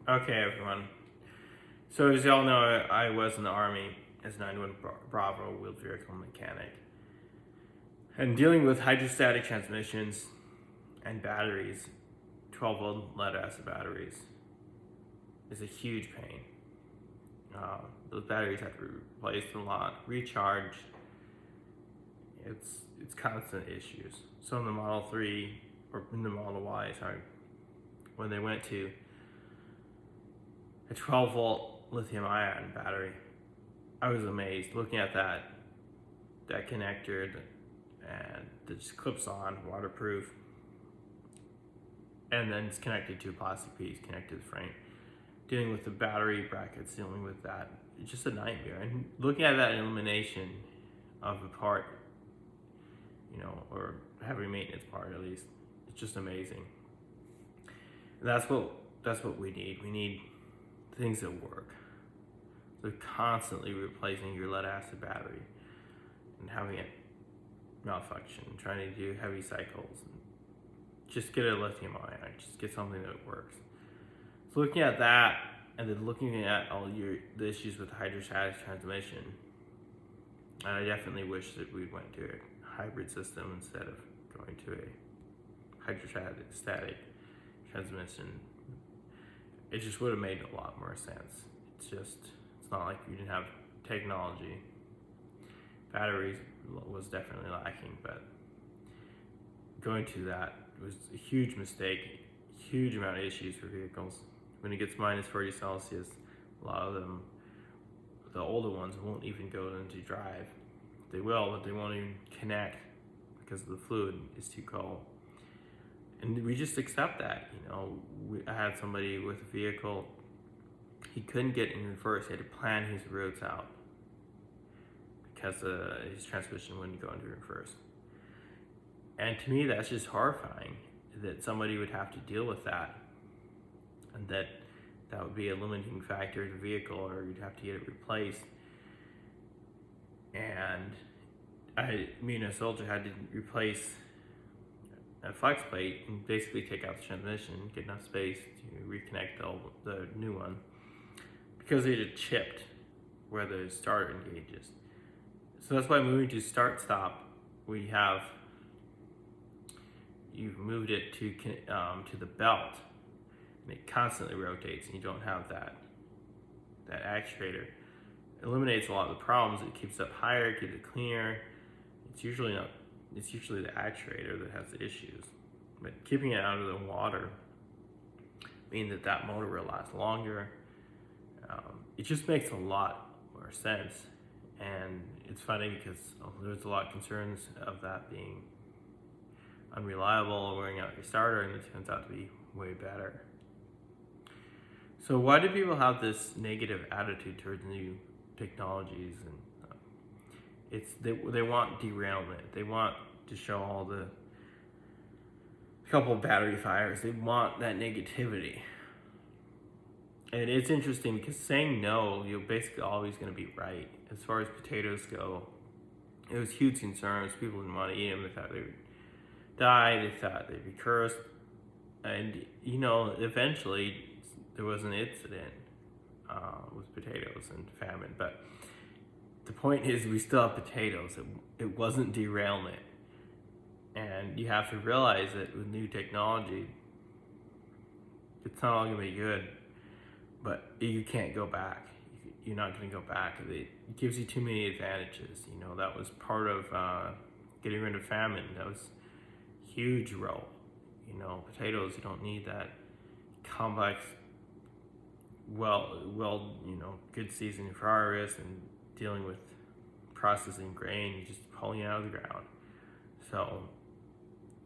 Okay, everyone. So as y'all know, I was in the Army as 91 Bravo wheeled vehicle mechanic. And dealing with hydrostatic transmissions and batteries, 12-volt lead acid batteries, is a huge pain. Those batteries have to be replaced a lot, recharged. It's constant issues. So in the Model 3, or in the Model Y, sorry, when they went to a 12-volt lithium-ion battery, I was amazed looking at that connector and it just clips on, waterproof, and then it's connected to a plastic piece connected to the frame. Dealing with the battery brackets, dealing with that, it's just a nightmare. And looking at that elimination of a part, or heavy maintenance part at least, it's just amazing. And that's what we need. We need things that work. So constantly replacing your lead acid battery and having it malfunction, trying to do heavy cycles. Just get a lithium ion, just get something that works. So looking at that, and then looking at all the issues with hydrostatic transmission, I definitely wish that we went to a hybrid system instead of going to a hydrostatic transmission. It just would have made a lot more sense. It's not like we didn't have technology. Batteries was definitely lacking, but going to that was a huge mistake, huge amount of issues for vehicles. When it gets minus 40 Celsius, a lot of them, the older ones, won't even go into drive. They will, but they won't even connect because the fluid is too cold. And we just accept that, I had somebody with a vehicle, he couldn't get in reverse, he had to plan his routes out because his transmission wouldn't go into reverse. And to me, that's just horrifying that somebody would have to deal with that, and that would be a limiting factor in the vehicle, or you'd have to get it replaced. And me and a soldier had to replace a flex plate and basically take out the transmission, get enough space to reconnect the new one, because it had chipped where the starter engages. So that's why moving to start stop, you've moved it to the belt, and it constantly rotates, and you don't have that actuator. It eliminates a lot of the problems. It keeps it up higher, keeps it cleaner. It's usually the actuator that has the issues. But keeping it out of the water means that motor will last longer. It just makes a lot more sense. And it's funny because there's a lot of concerns of that being unreliable or wearing out your starter, and it turns out to be way better. So why do people have this negative attitude towards new technologies? And they want derailment. They want to show all the couple of battery fires. They want that negativity. And it's interesting because saying no, you're basically always going to be right. As far as potatoes go, it was huge concerns. People didn't want to eat them. They thought they would die. They thought they'd be cursed. And, eventually there was an incident with potatoes and famine. But the point is, we still have potatoes. It wasn't derailment. And you have to realize that with new technology, it's not all going to be good. But you can't go back. You're not going to go back. It gives you too many advantages. That was part of getting rid of famine. That was a huge role. Potatoes, you don't need that complex, good seasoning for harvest and dealing with processing grain. You're just pulling it out of the ground. So,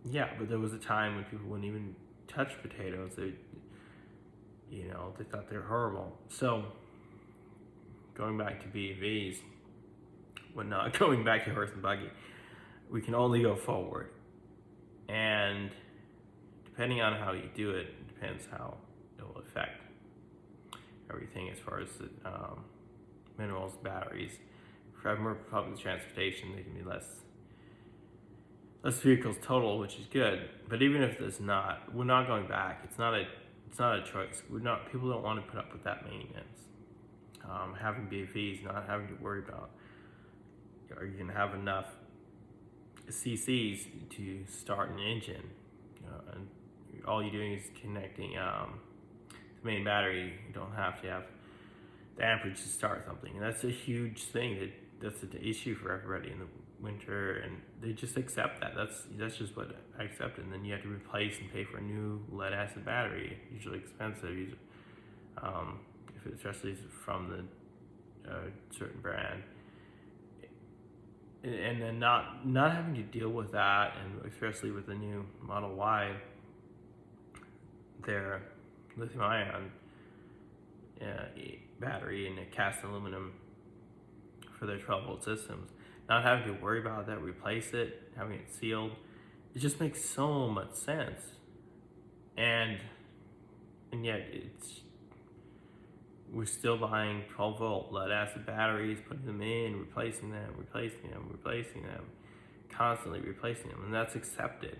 yeah, but there was a time when people wouldn't even touch potatoes. They thought they were horrible. So, going back to BEVs, when not going back to horse and buggy, we can only go forward. And depending on how you do it, depends how it will affect everything as far as minerals, batteries. If we have more public transportation, there can be less vehicles total, which is good. But even if there's not, we're not going back. It's not a It's not a choice. People don't want to put up with that maintenance. Having BFEs, not having to worry about, are you gonna have enough CCs to start an engine? And all you're doing is connecting the main battery. You don't have to have the amperage to start something, and that's a huge thing. That's an issue for everybody in the winter, and they just accept that. That's just what I accept, and then you have to replace and pay for a new lead acid battery, usually expensive. If it, especially from the certain brand, and then not having to deal with that, and especially with the new Model Y, their lithium-ion battery and a cast aluminum for their 12-volt systems, not having to worry about that, replace it, having it sealed, it just makes so much sense. And yet we're still buying 12-volt lead acid batteries, putting them in, replacing them, constantly replacing them, and that's accepted.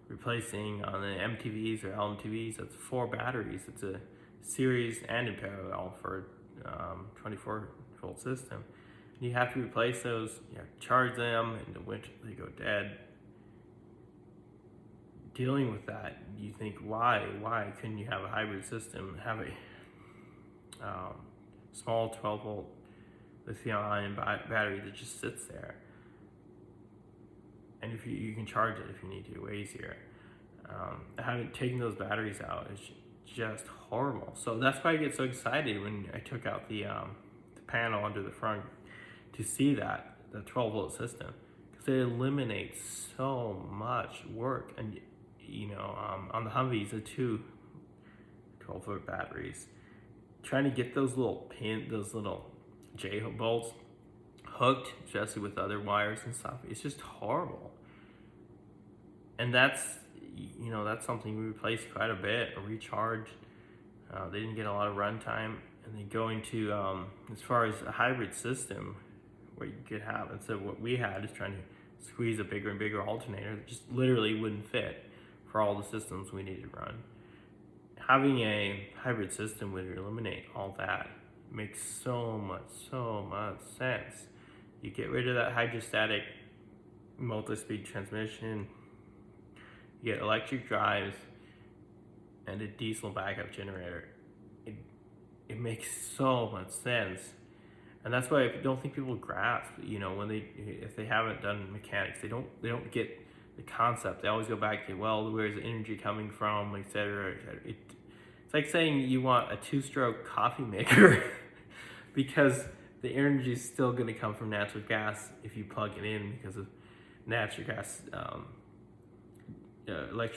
Replacing on the MTVs or LMTVs, that's 4 batteries. It's a series and in parallel for 24-volt system. And you have to replace those. You have to charge them. In the winter, they go dead. Dealing with that, you think, why couldn't you have a hybrid system? Have a small 12-volt lithium-ion battery that just sits there. And if you can charge it if you need to, way easier. Taking those batteries out is just horrible. So that's why I get so excited when I took out the panel under the front to see the 12-volt system, because it eliminates so much work. And on the Humvees, the 2 12-volt batteries, trying to get those little J bolts hooked, especially with other wires and stuff, it's just horrible. And that's something we replaced quite a bit, a recharge. They didn't get a lot of runtime, and then going to as far as a hybrid system, what you could have instead of what we had is trying to squeeze a bigger and bigger alternator that just literally wouldn't fit for all the systems we needed to run. Having a hybrid system would eliminate all that. It makes so much sense. You get rid of that hydrostatic multi-speed transmission, you get electric drives, and a diesel backup generator. It makes so much sense. And that's why I don't think people grasp, if they haven't done mechanics, they don't get the concept. They always go back to, well, where's the energy coming from, etc. It's like saying you want a 2-stroke coffee maker because the energy is still going to come from natural gas if you plug it in, because of natural gas electric